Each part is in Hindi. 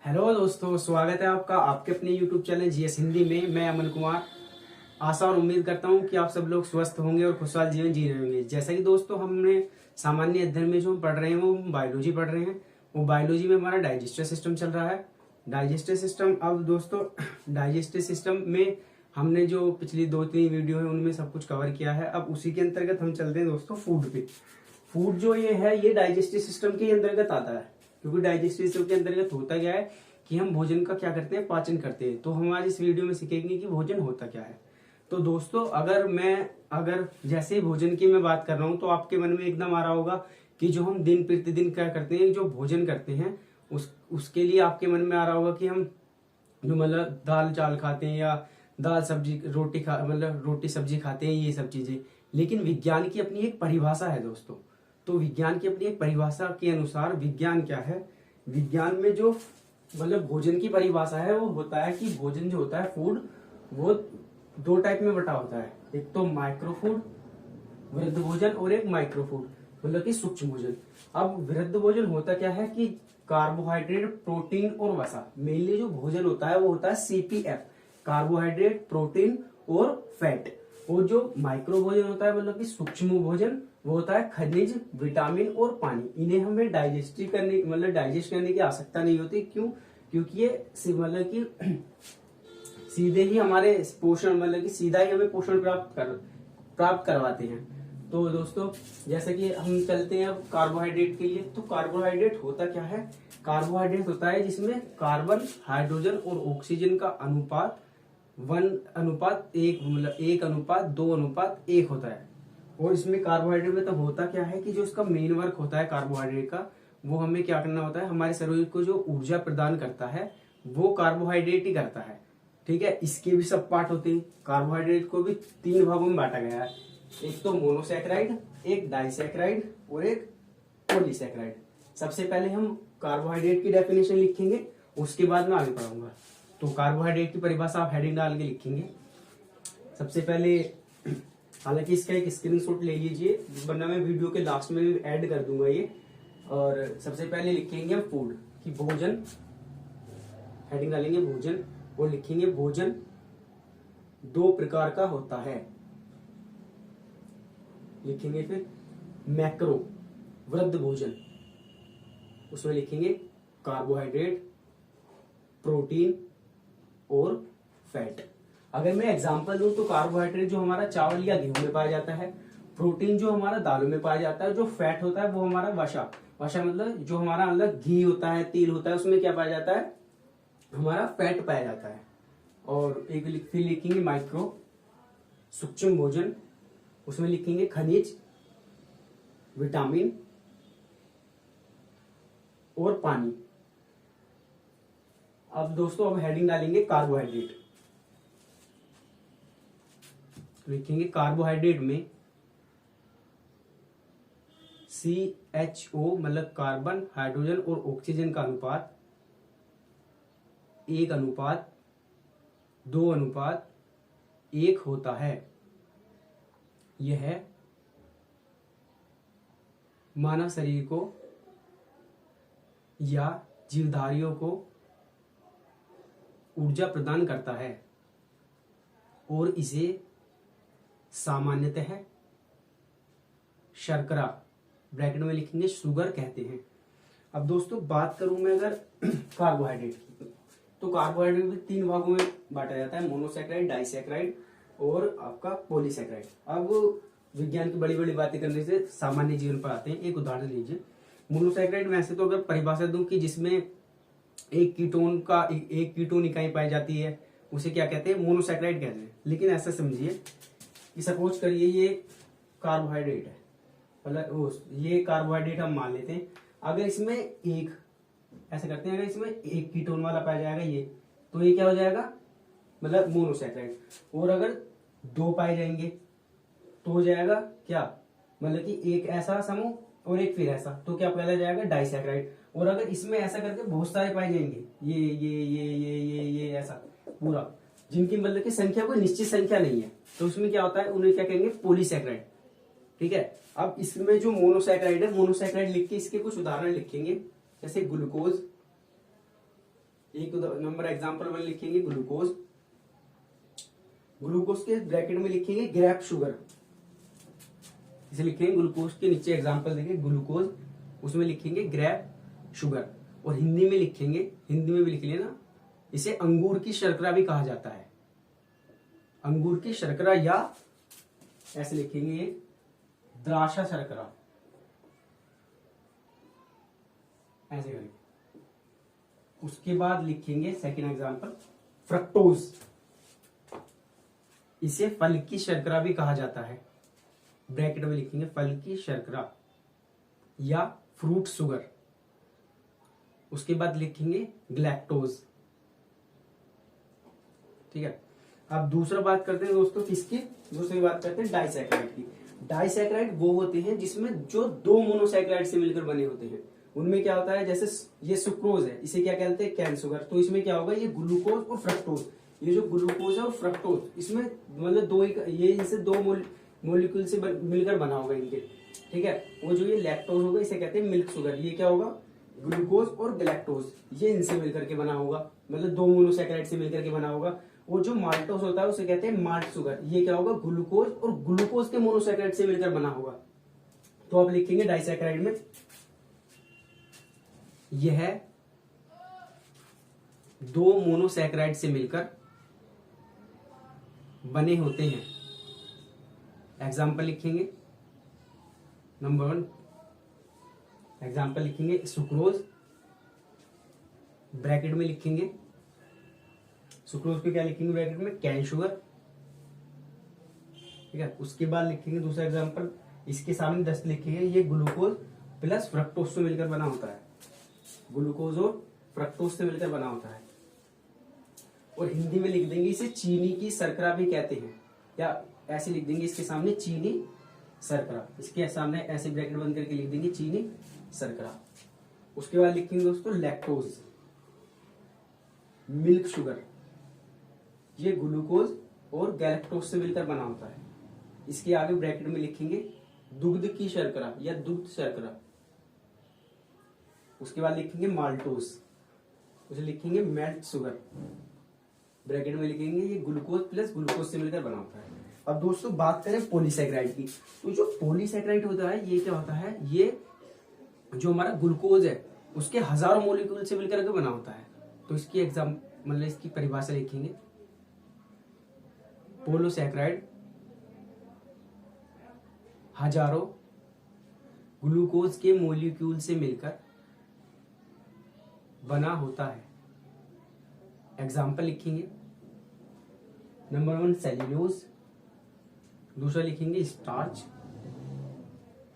हेलो दोस्तों, स्वागत है आपका आपके अपने यूट्यूब चैनल जीएस हिंदी में। मैं अमन कुमार आशा और उम्मीद करता हूं कि आप सब लोग स्वस्थ होंगे और खुशहाल जीवन जी रहे होंगे। जैसा कि दोस्तों हमने सामान्य अध्ययन में जो हम पढ़ रहे हैं वो बायोलॉजी पढ़ रहे हैं। वो बायोलॉजी में हमारा डाइजेस्टिव सिस्टम चल रहा है। डाइजेस्टिव सिस्टम, अब दोस्तों डाइजेस्टिव सिस्टम में हमने जो पिछली 2-3 वीडियो है उनमें सब कुछ कवर किया है। अब उसी के अंतर्गत हम चलते हैं दोस्तों फूड पे। फूड जो ये है ये डाइजेस्टिव सिस्टम के अंतर्गत आता है, क्योंकि डाइजेस्टिव सिस्टम के अंतर्गत होता क्या है कि हम भोजन का क्या करते हैं, पाचन करते हैं। तो हम आज इस वीडियो में सीखेंगे कि भोजन होता क्या है। तो दोस्तों अगर जैसे ही भोजन की मैं बात कर रहा हूं तो आपके मन में एकदम आ रहा होगा कि जो हम दिन प्रतिदिन क्या करते हैं, जो भोजन करते हैं उसके लिए आपके मन में आ रहा होगा कि हम जो मतलब दाल चावल खाते हैं या दाल सब्जी रोटी मतलब रोटी सब्जी खाते हैं, ये सब चीजें। लेकिन विज्ञान की अपनी एक परिभाषा है दोस्तों। तो विज्ञान की अपनी एक परिभाषा के अनुसार विज्ञान क्या है, विज्ञान में जो मतलब भोजन की परिभाषा है वो होता है कि भोजन जो होता है फूड, वो 2 टाइप में बटा होता है। एक तो माइक्रो फूड वृद्ध भोजन और एक माइक्रो फूड मतलब कि सूक्ष्म भोजन। अब वृद्ध भोजन होता क्या है कि कार्बोहाइड्रेट, प्रोटीन और वसा, मेनली जो भोजन होता है वो होता है सीपीएफ, कार्बोहाइड्रेट, प्रोटीन और फैट। और जो माइक्रो भोजन होता है मतलब कि सूक्ष्म भोजन, वो होता है खनिज, विटामिन और पानी। इन्हें हमें डाइजेस्ट करने की आवश्यकता नहीं होती। क्यों? क्योंकि ये मतलब कि सीधे ही हमारे पोषण मतलब कि सीधा ही हमें पोषण प्राप्त करवाते हैं। तो दोस्तों जैसे कि हम चलते हैं अब कार्बोहाइड्रेट के लिए। तो कार्बोहाइड्रेट होता क्या है? कार्बोहाइड्रेट होता है जिसमें कार्बन, हाइड्रोजन और ऑक्सीजन का अनुपात 1:1 मतलब 1:2:1 होता है। और इसमें कार्बोहाइड्रेट में तो होता क्या है कि जो इसका मेन वर्क होता है कार्बोहाइड्रेट का, वो हमें क्या करना होता है, हमारे शरीर को जो ऊर्जा प्रदान करता है वो कार्बोहाइड्रेट ही करता है। ठीक है, इसके भी सब पार्ट होते हैं। कार्बोहाइड्रेट को भी 3 भागों में बांटा गया है, एक तो मोनोसैकेराइड, एक डाइसैकेराइड और एक पॉलीसैकेराइड। सबसे पहले हम कार्बोहाइड्रेट की डेफिनेशन लिखेंगे, उसके बाद मैं आगे पढ़ाऊंगा। तो कार्बोहाइड्रेट की परिभाषा आप हेडिंग डाल के लिखेंगे। सबसे पहले, हालांकि इसका एक स्क्रीनशॉट ले लीजिए वरना मैं वीडियो के लास्ट में भी ऐड कर दूंगा ये। और सबसे पहले लिखेंगे हम फूड कि भोजन, हेडिंग डालेंगे भोजन और लिखेंगे भोजन 2 प्रकार का होता है। लिखेंगे फिर मैक्रो वृद्ध भोजन, उसमें लिखेंगे कार्बोहाइड्रेट, प्रोटीन और फैट। अगर मैं एग्जांपल दूं तो कार्बोहाइड्रेट जो हमारा चावल या गेहूं में पाया जाता है, प्रोटीन जो हमारा दालों में पाया जाता है, जो फैट होता है वो हमारा वसा मतलब जो हमारा अलग घी होता है, तेल होता है, उसमें क्या पाया जाता है, हमारा फैट पाया जाता है। और एक फिर लिखेंगे माइक्रो सूक्ष्म भोजन, उसमें लिखेंगे खनिज, विटामिन और पानी। अब दोस्तों अब हेडिंग डालेंगे कार्बोहाइड्रेट। लिखेंगे कार्बोहाइड्रेट में CHO मतलब कार्बन, हाइड्रोजन और ऑक्सीजन का अनुपात 1:2:1 होता है। यह मानव शरीर को या जीवधारियों को ऊर्जा प्रदान करता है और इसे सामान्यतः शर्करा, ब्रैकेट में लिखेंगे शुगर कहते हैं। अब दोस्तों बात करूं मैं अगर कार्बोहाइड्रेट की, तो कार्बोहाइड्रेट भी 3 भागों में बांटा जाता है, मोनोसैकेराइड, डाइसैकेराइड और आपका पॉलीसैकेराइड। अब विज्ञान की बड़ी बड़ी बातें करने से सामान्य जीवन पर आते हैं। एक उदाहरण लीजिए, मोनोसैकेराइड में ऐसे तो अगर परिभाषा दूं कि जिसमें एक कीटोन इकाई पाई जाती है, उसे क्या कहते हैं, मोनोसैकेराइड कहते हैं। लेकिन ऐसा समझिए कि सपोज करिए ये कार्बोहाइड्रेट है, मतलब ये कार्बोहाइड्रेट हम मान लेते हैं। अगर इसमें एक ऐसा करते हैं, अगर इसमें एक कीटोन वाला पाया जाएगा ये, तो ये क्या हो जाएगा, मतलब मोनोसैकेराइड। और अगर 2 पाए जाएंगे तो हो जाएगा क्या, मतलब कि एक ऐसा समूह और एक फिर ऐसा, तो क्या पहला जाएगा डाइसैकेराइड। और अगर इसमें ऐसा करके बहुत सारे पाए जाएंगे, ये ऐसा पूरा, जिनकी मतलब की संख्या कोई निश्चित संख्या नहीं है, तो उसमें क्या होता है, उन्हें क्या कहेंगे, पॉलीसैकेराइड। ठीक है, अब इसमें जो मोनोसैकेराइड है, मोनोसैकेराइड लिख के इसके कुछ उदाहरण लिखेंगे, जैसे ग्लूकोज, एक नंबर एग्जांपल में लिखेंगे ग्लूकोज, ग्लूकोज के ब्रैकेट में लिखेंगे ग्रेप शुगर, इसे लिखेंगे ग्लूकोज के नीचे एग्जांपल देंगे ग्लूकोज, उसमें लिखेंगे ग्रेप शुगर। और हिंदी में लिखेंगे, हिंदी में भी लिख लेना, इसे अंगूर की शर्करा भी कहा जाता है, अंगूर की शर्करा, या ऐसे लिखेंगे द्राक्षा शर्करा, ऐसे करेंगे। उसके बाद लिखेंगे सेकंड एग्जांपल फ्रक्टोज, इसे फल की शर्करा भी कहा जाता है, ब्रैकेट में लिखेंगे फल की शर्करा या फ्रूट शुगर। उसके बाद लिखेंगे ग्लैक्टोज। ठीक है, अब दूसरा बात करते हैं दोस्तों किसकी, दूसरी बात करते हैं डाइसैकेराइड की। डाइसैकेराइड वो होते हैं जिसमें जो दो मोनोसैकेराइड से मिलकर बने होते हैं। उनमें क्या होता है, जैसे ये सुक्रोज है, इसे क्या कहते हैं, कैन शुगर। तो इसमें क्या होगा, ये ग्लूकोज और फ्रक्टोज, ये जो ग्लूकोज है और फ्रक्टोज, इसमें मतलब दो ये इनसे दो मोलिक्यूल से मिलकर बना होगा इनके। ठीक है, वो जो ये लैक्टोज होगा इसे कहते हैं मिल्क शुगर। ये क्या होगा, ग्लूकोज और गैलेक्टोज, ये इनसे मिलकर के बना होगा, मतलब दो मोनोसैकेराइड से मिलकर के बना होगा। वो जो माल्टोज होता है उसे कहते हैं माल्ट शुगर, ये क्या होगा, ग्लूकोज और ग्लूकोज के मोनोसैकेराइड से मिलकर बना होगा। तो आप लिखेंगे डाइसैकेराइड में यह दो मोनोसैकेराइड से मिलकर बने होते हैं। एग्जाम्पल लिखेंगे, नंबर 1 एग्जाम्पल लिखेंगे सुक्रोज, ब्रैकेट में लिखेंगे सुक्रोज को क्या लिखेंगे ब्रैकेट में, कैन शुगर। ठीक है, उसके बाद लिखेंगे दूसरा एग्जाम्पल, इसके सामने 10 लिखेंगे, ये ग्लूकोज प्लस फ्रक्टोज से मिलकर बना होता है, ग्लूकोज और फ्रक्टोज से मिलकर बना होता है। और हिंदी में लिख देंगे इसे चीनी की शर्करा भी कहते हैं, या ऐसे लिख देंगे इसके सामने चीनी शर्करा, इसके सामने ऐसे ब्रैकेट बंद करके लिख देंगे चीनी शर्करा। उसके बाद लिखेंगे दोस्तों लैक्टोज, मिल्क शुगर, ये ग्लूकोज और गैलेक्टोज से मिलकर बना होता है। इसके आगे ब्रैकेट में लिखेंगे दुग्ध की शर्करा या दुग्ध शर्करा। उसके बाद लिखेंगे माल्टोज, उसे लिखेंगे मेल्ट शुगर, ब्रैकेट में लिखेंगे ये ग्लूकोज प्लस ग्लूकोज से मिलकर बना होता है। अब दोस्तों बात करें पॉलीसैकेराइड की, तो जो पॉलीसैकेराइड होता है ये क्या होता है, ये जो हमारा ग्लूकोज है उसके हजारों मॉलिक्यूल से मिलकर के बना होता है। तो इसकी एग्जाम मतलब इसकी परिभाषा लिखेंगे, पॉलीसैकेराइड हजारों ग्लूकोज के मॉलिक्यूल से मिलकर बना होता है। एग्जाम्पल लिखेंगे, नंबर 1 सेल्यूलोज, दूसरा लिखेंगे स्टार्च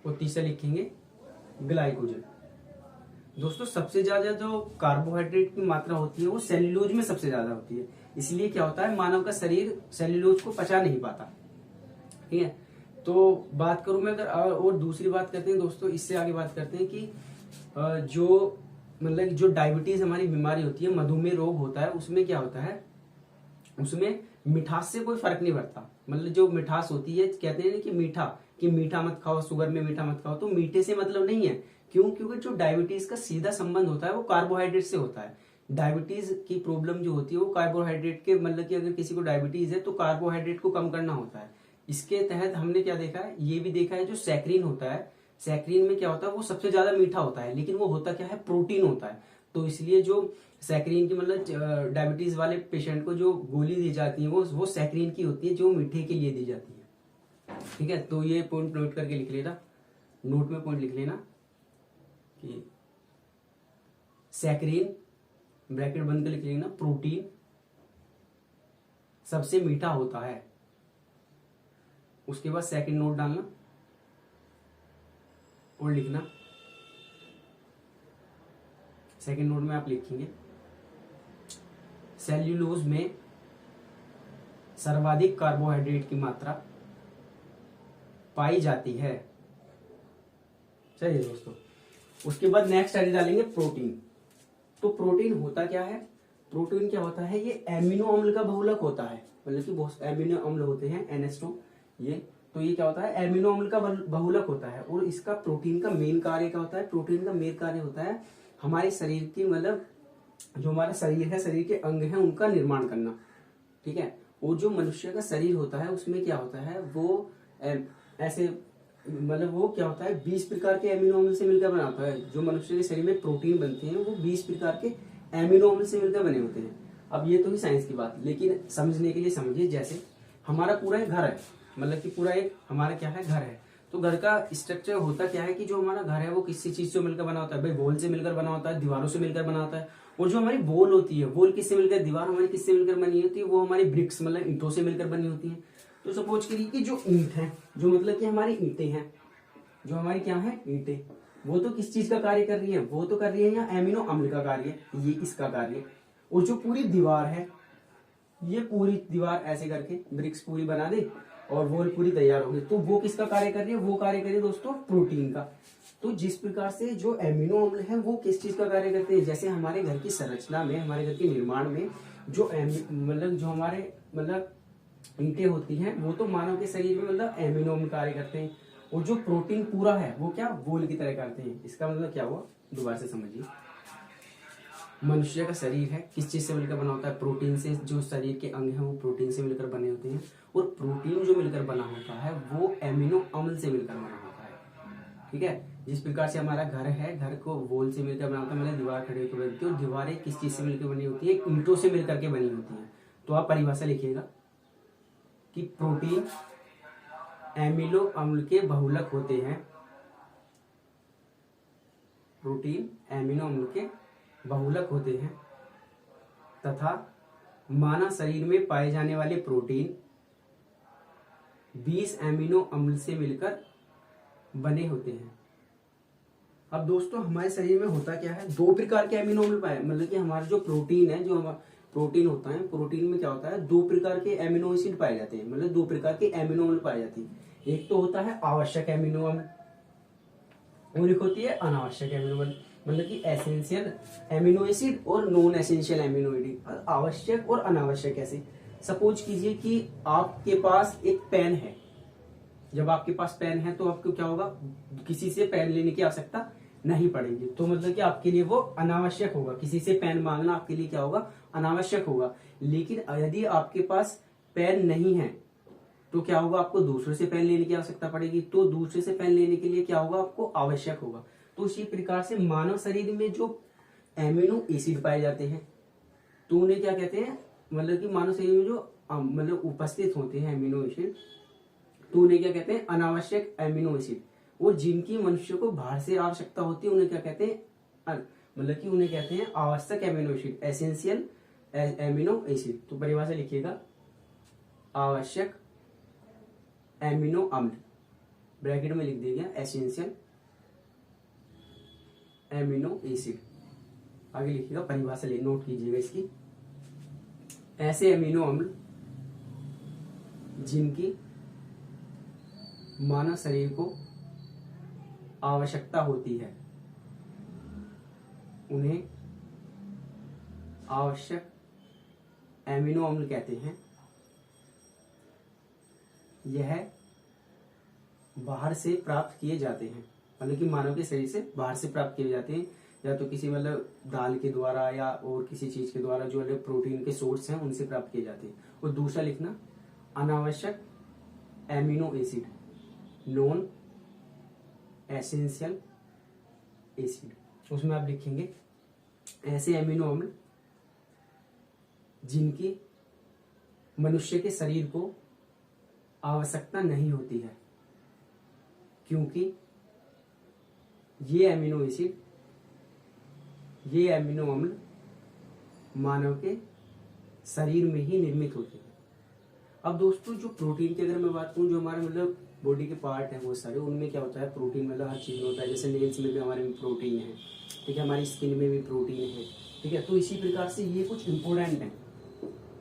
और तीसरा लिखेंगे ग्लाइकोजन। दोस्तों सबसे ज्यादा जो कार्बोहाइड्रेट की मात्रा होती है वो सेल्यूलोज में सबसे ज्यादा होती है, इसलिए क्या होता है मानव का शरीर सेल्यूलोज को पचा नहीं पाता। ठीक है, तो बात करूं मैं अगर और दूसरी बात करते हैं दोस्तों, इससे आगे बात करते हैं कि जो मतलब जो डायबिटीज हमारी बीमारी होती है, मधुमेह रोग होता है, उसमें क्या होता है, उसमें मिठास से कोई फर्क नहीं पड़ता। मतलब जो मिठास होती है, कहते हैं ना कि मीठा मत खाओ, शुगर में मीठा मत खाओ, तो मीठे से मतलब नहीं है। क्यों? क्योंकि जो डायबिटीज का सीधा संबंध होता है वो कार्बोहाइड्रेट से होता है। डायबिटीज की प्रॉब्लम जो होती है वो कार्बोहाइड्रेट के, मतलब कि अगर किसी को डायबिटीज है तो कार्बोहाइड्रेट को कम करना होता है। इसके तहत हमने क्या देखा है, ये भी देखा है जो सैक्रीन होता है, सैक्रीन में क्या होता है वो सबसे ज्यादा मीठा होता है, लेकिन वो होता क्या है, प्रोटीन होता है। तो इसलिए जो सैक्रीन की मतलब डायबिटीज वाले पेशेंट को जो गोली दी जाती है वो सैक्रीन की होती है, जो मीठे के लिए दी जाती है। ठीक है, तो ये पॉइंट नोट करके लिख लेना, नोट में पॉइंट लिख लेना कि सैक्रीन ब्रैकेट बंद कर लिख लेना, प्रोटीन सबसे मीठा होता है। उसके बाद सेकंड नोट डालना और लिखना, सेकंड नोट में आप लिखेंगे सेल्यूलोज में सर्वाधिक कार्बोहाइड्रेट की मात्रा पाई जाती है। चलिए दोस्तों, उसके बाद नेक्स्ट आगे डालेंगे प्रोटीन। तो प्रोटीन होता क्या है, प्रोटीन क्या होता है, ये एमिनो अम्ल का बहुलक होता है, मतलब कि बहुत एमिनो अम्ल होते हैं NH2, ये तो ये क्या होता है, एमिनो अम्ल का बहुलक होता है। और इसका प्रोटीन का मेन कार्य क्या होता है, प्रोटीन का मेन कार्य होता है हमारे शरीर की मतलब जो हमारा शरीर है, शरीर के अंग हैं, उनका निर्माण करना। ठीक है। और जो मनुष्य का शरीर होता है उसमें क्या होता है, वो ऐसे मतलब वो क्या होता है 20 प्रकार के एमिनो अम्ल से मिलकर बना होता है। जो मनुष्य के शरीर में प्रोटीन बनते हैं वो 20 प्रकार के एमिनो अम्ल से मिलकर बने होते हैं। अब ये तो ही साइंस की बात, लेकिन समझने के लिए समझिए, जैसे हमारा पूरा एक घर है, मतलब कि पूरा एक हमारा क्या है, घर है। तो घर का स्ट्रक्चर होता क्या है कि जो हमारा घर है वो किसी चीज से मिलकर बना होता है, भाई वॉल से मिलकर बना होता है, दीवारों से मिलकर बना होता है। और जो हमारी वॉल होती है, वॉल किससे मिलकर, दीवार हमारी किससे मिलकर बनी होती है, वो हमारी ब्रिक्स मतलब ईंटों से मिलकर बनी होती है। तो सपोज करिए कि जो ईंट है, जो मतलब कि हमारी ईंटें हैं, जो हमारी क्या है ईंटें, वो तो किस चीज का कार्य कर रही है, वो तो कर रही है यहाँ एमिनो अम्ल का कार्य, ये इसका कार्य। और जो पूरी दीवार है, ये पूरी दीवार ऐसे करके ब्रिक्स पूरी बना दे और वॉल पूरी तैयार हो गई, तो वो किसका कार्य कर रही है, वो कार्य कर रही है दोस्तों प्रोटीन का। तो जिस प्रकार से जो एमिनो अम्ल है वो किस चीज का कार्य करते हैं, जैसे हमारे घर की संरचना में, हमारे घर के निर्माण में जो मतलब जो हमारे मतलब ईंटें होती हैं, वो तो मानव के शरीर में मतलब एमिनो अम्ल कार्य करते हैं। और जो प्रोटीन पूरा है वो क्या वोल की तरह करते हैं। इसका मतलब क्या हुआ, दोबारा से समझिए। मनुष्य का शरीर है किस चीज से मिलकर बना होता है, प्रोटीन से। जो शरीर के अंग हैं वो प्रोटीन से मिलकर बने होते हैं। और प्रोटीन जो मिलकर बना होता है वो एमिनो अम्ल से मिलकर बना होता है। ठीक है। जिस प्रकार से हमारा घर है, घर को वॉल से मिलकर बना होता है, मतलब दीवार खड़ी होकर बनती है। और दीवारें किस चीज से मिलकर बनी होती है, ईंटों से मिलकर के बनी होती है। तो आप परिभाषा लिखिएगा कि प्रोटीन एमिनो अम्ल के बहुलक होते हैं। प्रोटीन एमिनो अम्ल के बहुलक होते हैं तथा मानव शरीर में पाए जाने वाले प्रोटीन 20 एमिनो अम्ल से मिलकर बने होते हैं। अब दोस्तों हमारे शरीर में होता क्या है, दो प्रकार के एमिनो अम्ल पाए, मतलब कि हमारा जो प्रोटीन है, जो हमारा प्रोटीन होता है, प्रोटीन में क्या होता है दो प्रकार के एमिनो एसिड पाए जाते हैं, मतलब दो प्रकार के एमिनो अम्ल पाए जाते हैं। एक तो होता है आवश्यक एमिनो अम्ल और एक होती है अनावश्यक एमिनो अम्ल, मतलब कि एसेंशियल एमिनो एसिड और नॉन एसेंशियल एमिनो एसिड। आवश्यक और अनावश्यक ऐसे। सपोज कीजिए कि आपके पास एक पेन है, जब आपके पास पेन है तो आपको क्या होगा, किसी से पेन लेने की आवश्यकता नहीं पड़ेगी, तो मतलब कि आपके लिए वो अनावश्यक होगा, किसी से पेन मांगना आपके लिए क्या होगा, अनावश्यक होगा। लेकिन यदि आपके पास पेन नहीं है तो क्या होगा, आपको दूसरे से पेन लेने की आवश्यकता पड़ेगी, तो दूसरे से पेन लेने के लिए क्या होगा, आपको आवश्यक होगा। तो इसी प्रकार से मानव शरीर में जो एमिनो एसिड पाए जाते हैं तो उन्हें क्या कहते हैं, मतलब कि मानव शरीर में जो मतलब उपस्थित होते हैं एमिनो एसिड, तो उन्हें क्या कहते हैं, अनावश्यक एमिनो एसिड। और जिनकी मनुष्य को बाहर से आवश्यकता होती है उन्हें क्या कहते हैं, मतलब कि उन्हें कहते हैं आवश्यक amino acid, essential amino acid. तो परिभाषा लिखिएगा, आवश्यक एमिनो अम्ल, ब्रैकेट में लिख दिया एसेंशियल एमिनो एसिड। आगे लिखिएगा परिभाषा, ले नोट कीजिएगा इसकी। ऐसे एमिनो अम्ल जिनकी मानव शरीर को आवश्यकता होती है उन्हें आवश्यक एमिनो अम्ल कहते हैं। यह बाहर से प्राप्त किए जाते हैं, मतलब कि मानव के शरीर से बाहर से प्राप्त किए जाते हैं, या तो किसी मतलब दाल के द्वारा या और किसी चीज के द्वारा, जो अलग प्रोटीन के सोर्स हैं उनसे प्राप्त किए जाते हैं। और दूसरा लिखना अनावश्यक amino acid, non essential acid. उसमें आप लिखेंगे ऐसे एमिनो अम्ल जिनकी मनुष्य के शरीर को आवश्यकता नहीं होती है, क्योंकि ये एमिनो एसिड, ये एमिनो अम्ल मानव के शरीर में ही निर्मित होते हैं। अब दोस्तों जो प्रोटीन की अगर मैं बात करूं, जो हमारे मतलब बॉडी के पार्ट हैं बहुत सारे, उनमें क्या होता है प्रोटीन, मतलब हर चीज में होता है। जैसे नेल्स में भी हमारे में प्रोटीन है, ठीक है, हमारी स्किन में भी प्रोटीन है, ठीक है। तो इसी प्रकार से ये कुछ इंपॉर्टेंट है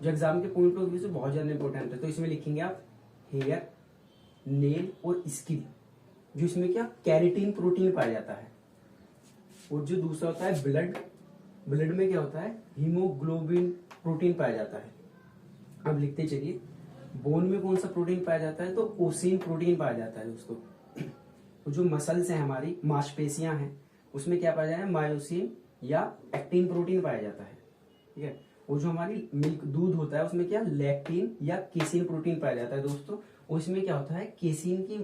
जो एग्जाम के पॉइंट ऑफ व्यू से बहुत ज्यादा इंपॉर्टेंट है। तो इसमें लिखेंगे आप हेयर, नेल और स्किन, जो इसमें क्या कैरेटीन प्रोटीन पाया जाता है। और जो दूसरा होता है ब्लड, ब्लड में क्या होता है हीमोग्लोबिन प्रोटीन पाया जाता है। अब लिखते चलिए, बोन में कौन सा प्रोटीन पाया जाता है, तो ओसिन प्रोटीन पाया जाता है दोस्तों। तो जो मसल्स हैं हमारी, मांसपेशियां हैं, उसमें क्या पाया जाता है, मायोसिन या एक्टिन प्रोटीन पाया जाता है। ठीक है। और जो हमारी मिल्क दूध होता है उसमें क्या लैक्टिन या केसिन प्रोटीन पाया जाता है दोस्तों। और इसमें क्या होता है केसिन की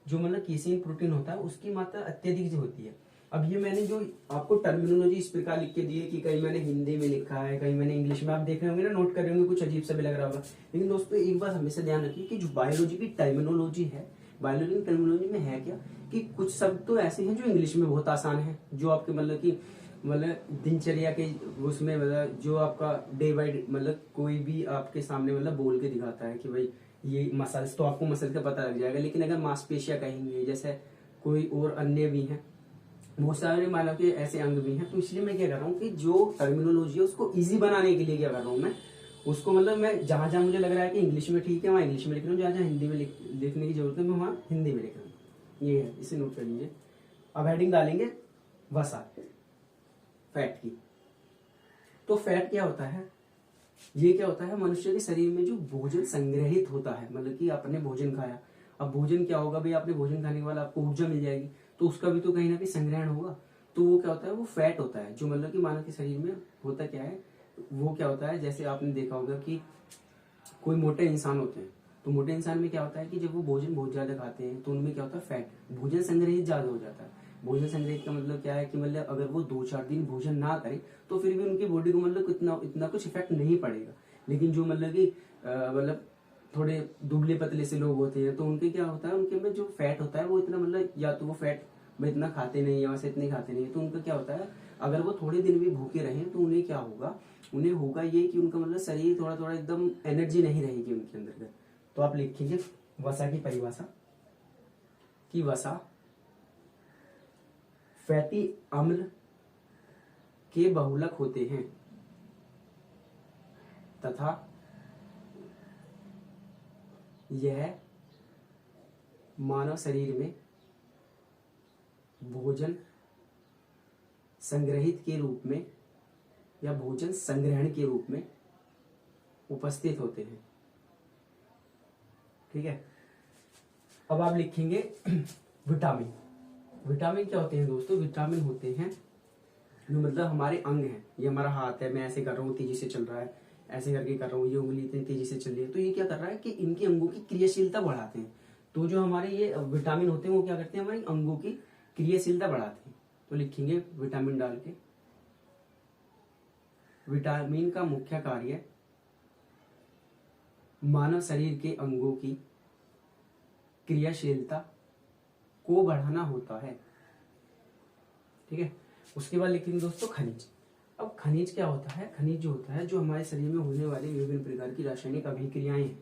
जो केसिन प्रोटीन होता है उसकी मात्रा अत्यधिक होती है। अब ये मैंने जो आपको टर्मिनोलॉजी इस प्रकार लिख के दी है कि कहीं मैंने हिंदी में लिखा है, कहीं मैंने इंग्लिश में, आप देख रहे होंगे ना, नोट कर रहे होंगे, कुछ अजीब सा भी लग रहा होगा। लेकिन दोस्तों एक बात हमेशा ध्यान रखिए कि जो बायोलॉजी की टर्मिनोलॉजी है, बायोलॉजी की टर्मिनोलॉजी में है क्या कि कुछ शब्द तो ऐसे हैं जो इंग्लिश में बहुत आसान है, जो आपके दिनचर्या के उसमें जो आपका डे बाई डे कोई भी आपके सामने बोल के दिखाता है कि भाई ये मसल्स, तो आपको मसल का पता लग जाएगा। लेकिन अगर मांसपेशियां कहेंगे, जैसे कोई और अन्य भी हैं, बहुत सारे मानव के ऐसे अंग भी हैं, तो इसलिए मैं क्या कर रहा हूँ कि जो टर्मिनोलॉजी है उसको इजी बनाने के लिए क्या कर रहा हूँ मैं उसको मैं जहां जहां मुझे लग रहा है कि इंग्लिश में ठीक है वहां इंग्लिश में लिख रहा हूँ, जहां जहां हिंदी में लिखने की जरूरत है मैं वहां हिंदी में लिख रहा हूँ। ये है, इसे नोट कर लीजिए। अब हेडिंग डालेंगे वसा, फैट की। तो फैट क्या होता है, ये क्या होता है मनुष्य के शरीर में जो भोजन संग्रहित होता है, कि आपने भोजन खाया, अब भोजन क्या होगा भाई, आपने भोजन खाने के बाद आपको ऊर्जा मिल जाएगी, तो उसका भी तो कहीं ना कहीं संग्रहण होगा। तो वो क्या होता है, वो फैट होता है, जो कि मानव के शरीर में होता क्या है, वो क्या होता है, जैसे आपने देखा होगा कि कोई मोटे इंसान होते हैं, तो मोटे इंसान में क्या होता है कि जब वो भोजन बहुत ज्यादा खाते हैं तो उनमें क्या होता है फैट, भोजन संग्रहित ज्यादा हो जाता है। भोजन संग्रहित का मतलब क्या है कि अगर वो 2-4 दिन भोजन ना करें तो फिर भी उनकी बॉडी को इतना कुछ इफेक्ट नहीं पड़ेगा। लेकिन जो थोड़े दुबले पतले से लोग होते हैं तो उनके क्या होता है, उनके में जो फैट होता है वो इतना या तो वो फैट में इतना खाते नहीं है, वैसे इतने खाते नहीं है, तो उनका क्या होता है अगर वो थोड़े दिन भी भूखे रहें तो उन्हें क्या होगा, उन्हें होगा ये कि उनका शरीर थोड़ा थोड़ा एकदम एनर्जी नहीं रहेगी उनके अंदर। तो आप लिखेंगे वसा की परिभाषा कि वसा फैटी अम्ल के बहुलक होते हैं तथा यह मानव शरीर में भोजन संग्रहित के रूप में या भोजन संग्रहण के रूप में उपस्थित होते हैं। ठीक है। अब आप लिखेंगे विटामिन। विटामिन क्या होते हैं दोस्तों, विटामिन होते हैं जो हमारे अंग हैं, ये हमारा हाथ है, मैं ऐसे कर रहा हूँ तेजी से चल रहा है, ऐसे करके कर रहा हूँ, ये उंगली इतनी तेजी से चल रही है, तो ये क्या कर रहा है कि इनके अंगों की क्रियाशीलता बढ़ाते हैं। तो जो हमारे ये विटामिन होते हैं वो क्या करते हैं, हमारी अंगों की क्रियाशीलता बढ़ाते हैं। तो लिखेंगे विटामिन डाल के, विटामिन का मुख्य कार्य मानव शरीर के अंगों की क्रियाशीलता को बढ़ाना होता है। ठीक है। उसके बाद लिखेंगे दोस्तों खनिज। अब खनिज क्या होता है, खनिज जो होता है जो हमारे शरीर में होने वाली विभिन्न प्रकार की रासायनिक अभिक्रियाएं हैं,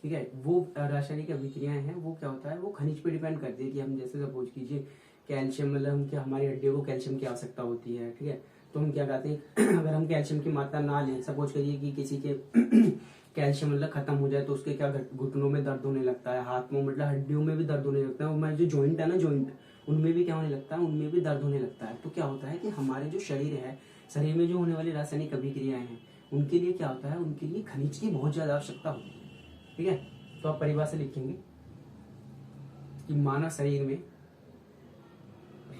ठीक है, वो रासायनिक अभिक्रियाएं हैं, वो क्या होता है, वो खनिज पे डिपेंड करती है कि हम जैसे सपोज कीजिए कैल्शियम, हम क्या हमारी हड्डियों को कैल्शियम की आवश्यकता होती है। ठीक है। तो हम क्या कहते हैं अगर हम कैल्शियम की मात्रा ना लें, सपोज करिए कि किसी के कैल्शियम खत्म हो जाए तो उसके क्या घुटनों में दर्द होने लगता है, हाथ में हड्डियों में भी दर्द होने लगता है, हमारे जो जॉइंट है ना, जॉइंट उनमें भी क्या होने लगता है, उनमें भी दर्द होने लगता है। तो क्या होता है कि हमारे जो शरीर है, शरीर में जो होने वाली रासायनिक अभिक्रियाएं हैं उनके लिए क्या होता है, उनके लिए खनिज की बहुत ज्यादा आवश्यकता होती है। ठीक है। तो आप परिभाषा लिखेंगे कि मानव शरीर में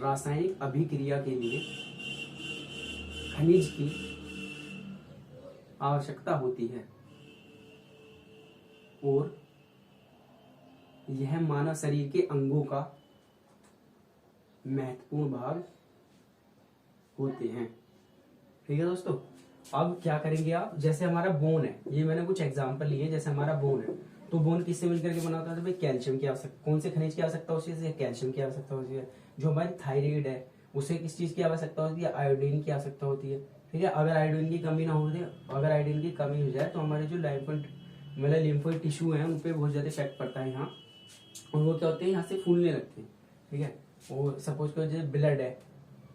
रासायनिक अभिक्रिया के लिए खनिज की आवश्यकता होती है और यह मानव शरीर के अंगों का महत्वपूर्ण भाग होते हैं। ठीक है दोस्तों। अब क्या करेंगे आप, जैसे हमारा बोन है, ये मैंने कुछ एग्जांपल लिए, जैसे हमारा बोन है, तो बोन किससे मिलकर के बना होता है, तो भाई कैल्शियम की आवश्यकता, कौन से खनिज की आवश्यकता होती है, कैल्शियम की आवश्यकता होती है। जो हमारी थायराइड है उसे किस चीज की आवश्यकता होती है, आयोडीन की आवश्यकता होती है। ठीक है। अगर आयोडीन की कमी ना हो जाए, अगर आयोडीन की कमी हो जाए तो हमारे जो लिम्फोइड टिश्यू है उन पर बहुत ज्यादा इफेक्ट पड़ता है यहाँ, और वो क्या होते हैं यहाँ से फूलने लगते हैं। ठीक है। और सपोज करो जैसे ब्लड है,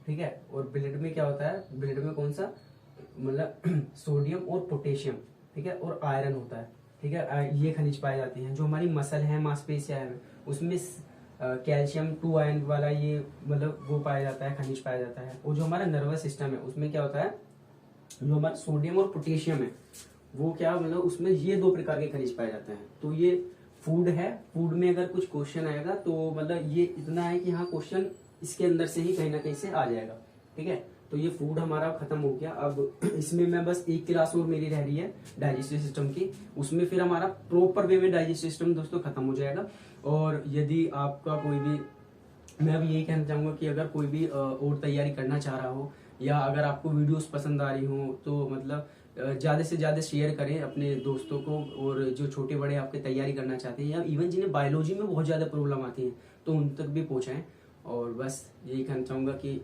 ठीक है, और ब्लड में क्या होता है, ब्लड में कौन सा सोडियम और पोटेशियम, ठीक है, और आयरन होता है। ठीक है। ये खनिज पाए जाते हैं। जो हमारी मसल है, मांसपेशियां है, उसमें कैल्शियम 2 आयन वाला ये वो पाया जाता है, खनिज पाया जाता है। और जो हमारा नर्वस सिस्टम है उसमें क्या होता है, जो हमारा सोडियम और पोटेशियम है वो क्या उसमें ये 2 प्रकार के खनिज पाए जाते हैं। तो ये फूड है, फूड में अगर कुछ क्वेश्चन आएगा तो ये इतना है कि हाँ क्वेश्चन इसके अंदर से ही कहीं ना कहीं से आ जाएगा। ठीक है। तो ये फूड हमारा खत्म हो गया। अब इसमें मैं बस एक क्लास और मेरी रह रही है डाइजेस्टिव सिस्टम की, उसमें फिर हमारा प्रॉपर वे में डाइजेस्टिव सिस्टम दोस्तों खत्म हो जाएगा। और यदि आपका कोई भी, मैं अब यही कहना चाहूंगा कि अगर कोई भी और तैयारी करना चाह रहा हो, या अगर आपको वीडियोस पसंद आ रही हो, तो मतलब ज्यादा से ज्यादा शेयर करें अपने दोस्तों को, और जो छोटे बड़े आपके तैयारी करना चाहते हैं, या इवन जिन्हें बायोलॉजी में बहुत ज्यादा प्रॉब्लम आती है, तो उन तक भी पहुंचाएं। और बस यही कहना चाहूंगा कि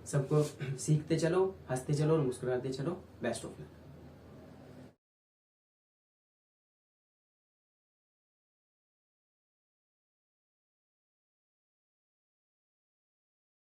सबको सीखते चलो, हंसते चलो और मुस्कुराते चलो। Best of luck.